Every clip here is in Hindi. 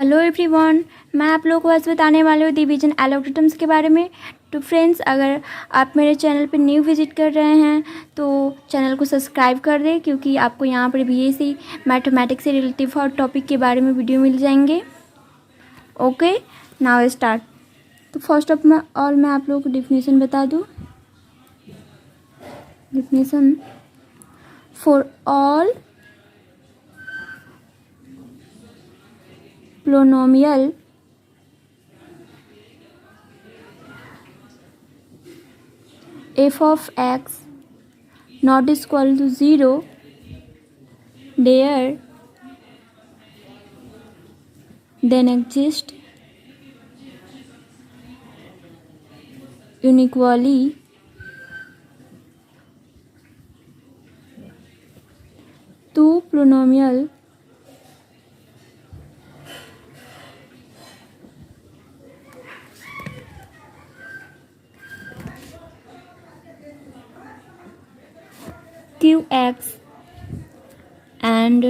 हेलो एवरीवन, मैं आप लोगों को आज बताने वाली हूँ डिवीजन एल्गोरिथम्स के बारे में। तो फ्रेंड्स, अगर आप मेरे चैनल पर न्यू विजिट कर रहे हैं तो चैनल को सब्सक्राइब कर दें, क्योंकि आपको यहाँ पर भी ऐसी मैथमेटिक्स से रिलेटिव और टॉपिक के बारे में वीडियो मिल जाएंगे। Okay, now start. तो फर्स्ट ऑफ ऑल मैं आप लोगों को डेफिनेशन बता दूँ। Definition for all polynomial f of x not equal to 0, there then exist uniquely two polynomial qx and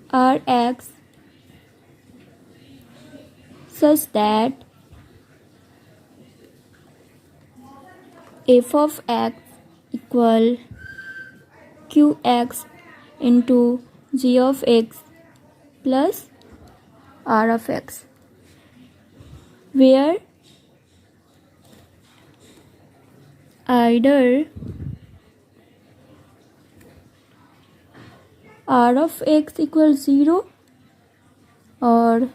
rx such that f of x equal qx into g of x plus r of x, where either r of x equals 0 or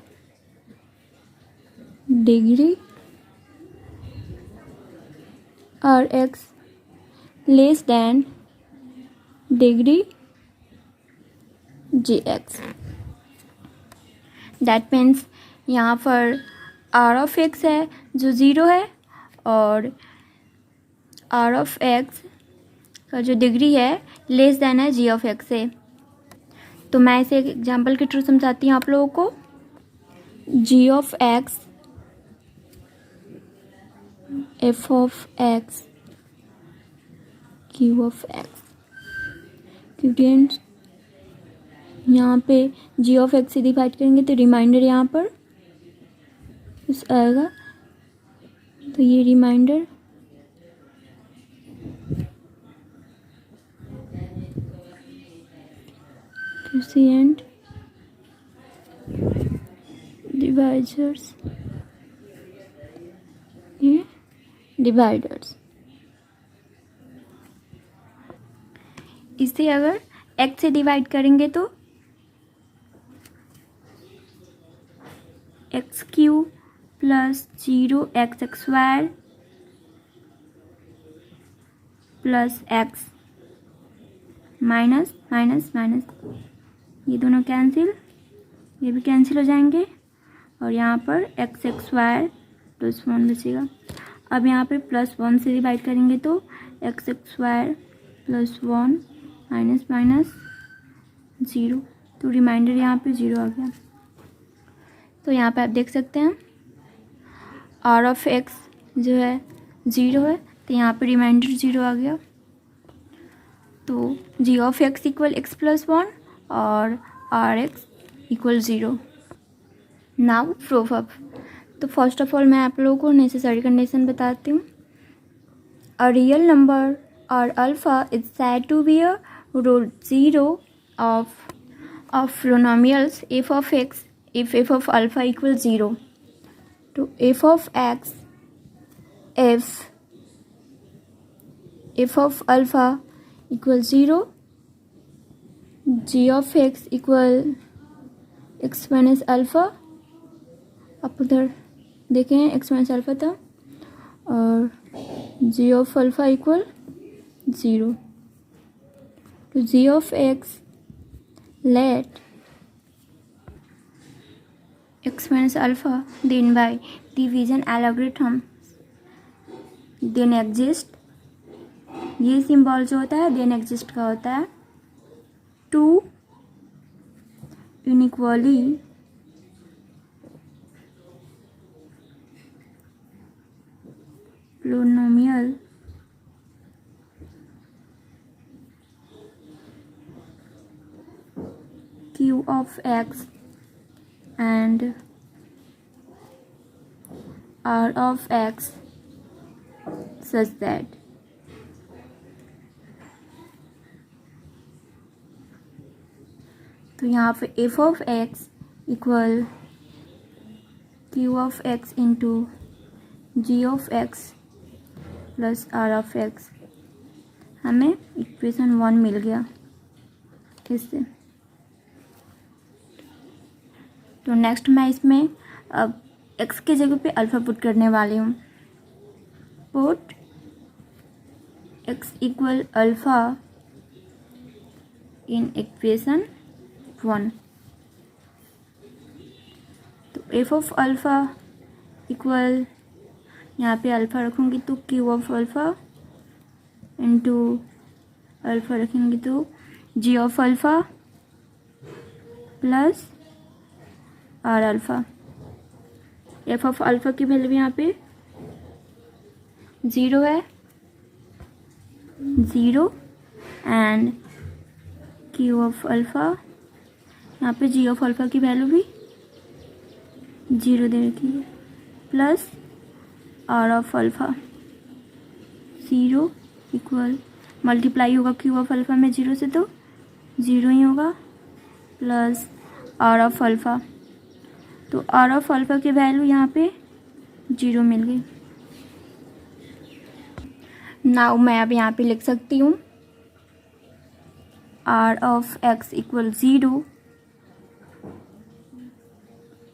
degree rx less than degree gx। That means यहाँ पर r ऑफ x है जो 0 है और r ऑफ x का जो डिग्री है लेस देन है g ऑफ x से। तो मैं इसे एक एग्जाम्पल के थ्रू समझाती हूँ आप लोगों को। g of x f of x q of x, students यहाँ पे g ऑफ x से डिवाइड करेंगे तो रिमाइंडर यहाँ पर इस आएगा। तो ये रिमाइंडर एंड डिवाइजर्स, ये डिवाइडर्स। इसे अगर x से डिवाइड करेंगे तो x Q plus 0x² plus x minus minus minus, ये दोनों कैंसिल, ये भी कैंसिल हो जाएंगे और यहाँ पर x² प्लस 1 बचेगा। अब यहाँ पे प्लस 1 से डिवाइड करेंगे तो x² प्लस 1 माइनस माइनस 0, तो रिमाइंडर यहाँ पे 0 आ गया। तो यहाँ पे आप देख सकते हैं r ऑफ x जो है 0 है, तो यहाँ पे रिमाइंडर 0 आ गया। तो g of x equal x प्लस 1 और R X equal 0। Now proof up. तो फर्स्ट ऑफ ऑल मैं आप लोगों को नेसेसरी कंडीशन बताती हूँ। अ रियल नंबर और alpha is said to be a root 0 of polynomials f of x if f of alpha equal 0। तो f of x if of alpha equal 0, g of x equal x minus alpha, आप उधर देखें x माइनस अल्फ़ा था, और g ऑफ अल्फ़ा इक्वल 0। तो g of x let x minus alpha then by division algorithm then exist, ये सिंबल जो होता है देन एग्जिस्ट का होता है two uniquely polynomial q of x and r of x such that तो यहाँ पे f of x equal q of x into g of x plus r of x, हमें इक्वेशन 1 मिल गया इससे। तो नेक्स्ट मैं इसमें अब x के जगह पे अल्फ़ा पुट करने वाली हूँ। Put x equal alpha in equation 1। तो f ऑफ अल्फ़ा इक्वल, यहाँ पे अल्फ़ा रखूँगी तो q of alpha into alpha रखेंगे तो g of alpha plus r alpha. f of alpha की वैल्यू यहाँ पे 0 है, 0 एंड q ऑफ अल्फ़ा, यहाँ पे g ऑफ अल्फ़ा की वैल्यू भी 0 दे रखी है, plus r of alpha 0 equal multiply होगा q ऑफ अल्फ़ा में 0 से तो 0 ही होगा, प्लस r ऑफ अल्फ़ा। तो r ऑफ अल्फ़ा की वैल्यू यहाँ पे 0 मिल गई। नाउ मैं अब यहाँ पे लिख सकती हूँ r of x equal 0,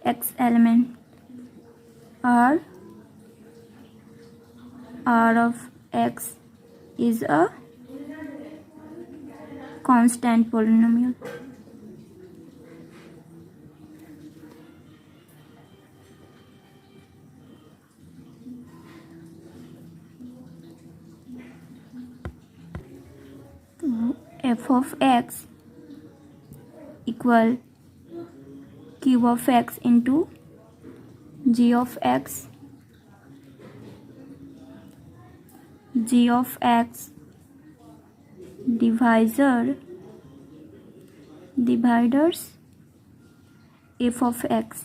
x element r of x is a constant polynomial। f of x equal q of x into g of x, g of x dividers f of x।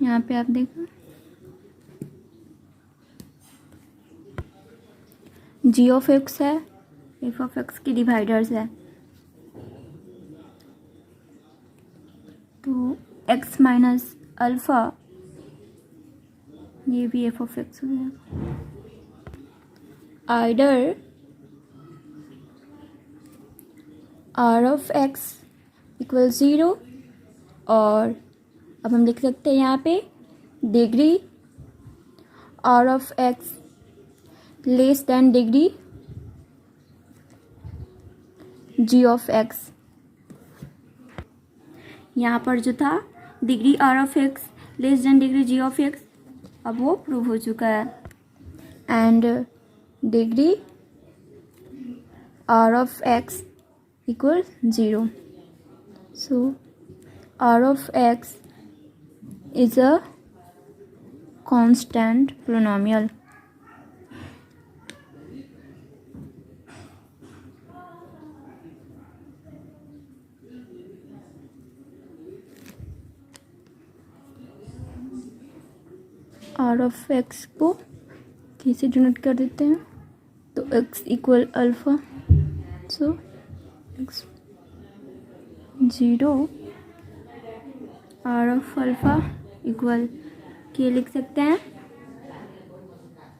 यहाँ पे आप देखो g of x है, f of x की डिवाइडर्स है, तो x माइनस अल्फ़ा, ये भी f of x हो गया। आइडर r of x इक्वल 0, और अब हम लिख सकते हैं यहाँ पे degree r of x less than degree g of x। यहाँ पर जो था degree r of x less than degree g of x, अब वो प्रूव हो चुका है, and degree r of x equal 0। So r of x is a constant polynomial। r of x को कैसे डिनोट कर देते हैं, तो x equal alpha, so x 0, r of alpha equal के लिख सकते हैं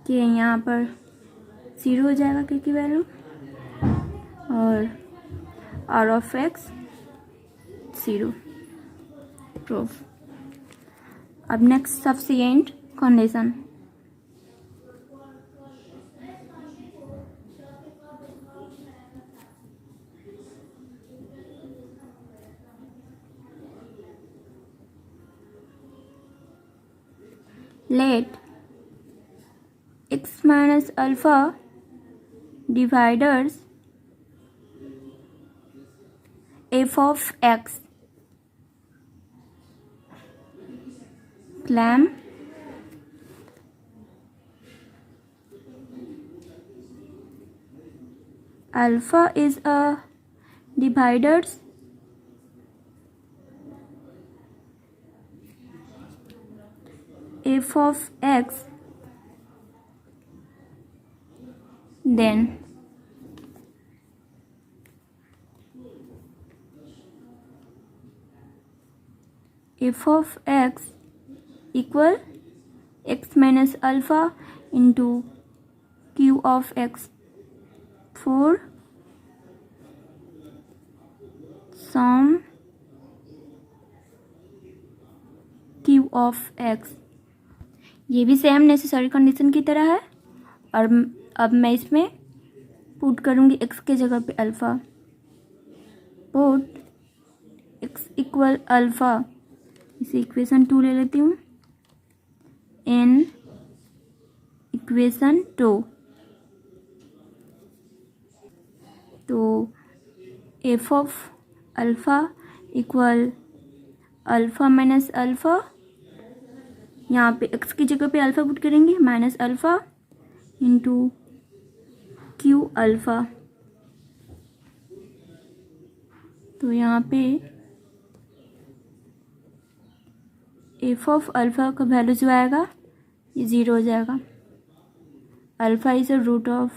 कि यहाँ पर 0 हो जाएगा के की वैल्यू, और r ऑफ x 0। प्रूफ। अब next sufficient condition. Let x minus alpha dividers f of x claim alpha is a dividers F of X, then F of X equal X minus alpha into Q of X for some Q of X. ये भी सेम नेसेसरी कंडीशन की तरह है। और अब मैं इसमें पुट करूँगी एक्स के जगह पे alpha, put X equal alpha, इसे इक्वेशन 2 ले लेती हूँ, इन इक्वेशन 2। तो F of alpha equal alpha minus alpha, यहाँ पे एक्स की जगह पे अल्फ़ा पुट करेंगे, minus alpha into Q alpha. तो यहाँ पे एफ ऑफ अल्फ़ा का वैल्यू जो आएगा ये 0 हो जाएगा। Alpha is a root of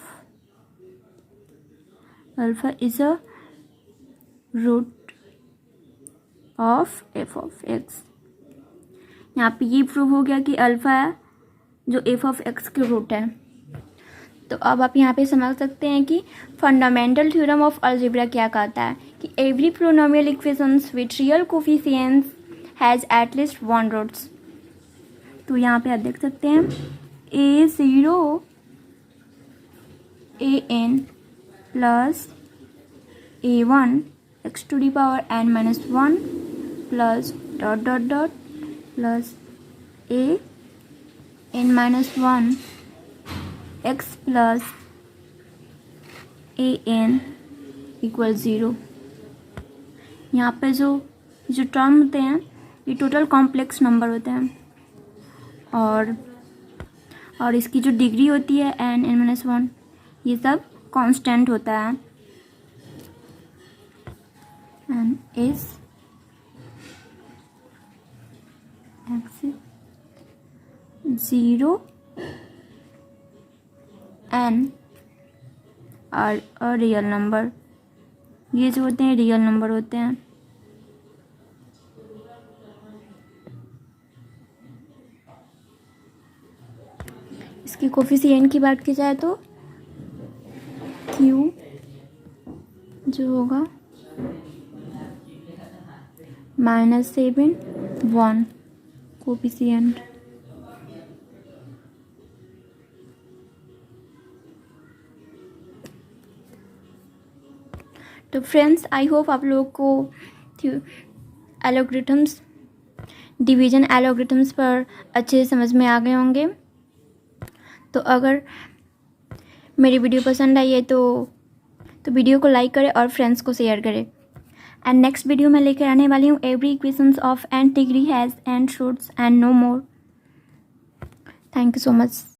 F of X. यहाँ पे ये प्रूव हो गया कि अल्फ़ा है जो एफ ऑफ एक्स के रूट है। तो अब आप यहाँ पे समझ सकते हैं कि फंडामेंटल थ्योरम ऑफ अलजेब्रा क्या कहता है कि every polynomial equations with real coefficients has at least one roots. तो यहाँ पे आप देख सकते हैं a0 an plus a1 x to the power n minus 1 plus dot dot dot plus a n minus 1 x plus a n equal 0। यहाँ पे जो टर्म होते हैं ये टोटल कॉम्प्लेक्स नंबर होते हैं और इसकी जो डिग्री होती है n माइनस 1 ये सब कांस्टेंट होता है। एंड इस x 0 n are a real number, ये जो होते हैं रियल नंबर होते हैं। इसकी कोफिशिएंट की बात की जाए तो q जो होगा -7 1 कोफिशिएंट। तो फ्रेंड्स आई होप आप लोगों को एलोग्रिथम्स, डिवीजन एलोग्रिथम्स पर अच्छे से समझ में आ गए होंगे। तो अगर मेरी वीडियो पसंद आई है तो वीडियो को लाइक करें और फ्रेंड्स को शेयर करें। एंड नेक्स्ट वीडियो में लेकर आने वाली हूँ every equations of n degree has n roots and no more. Thank you so much.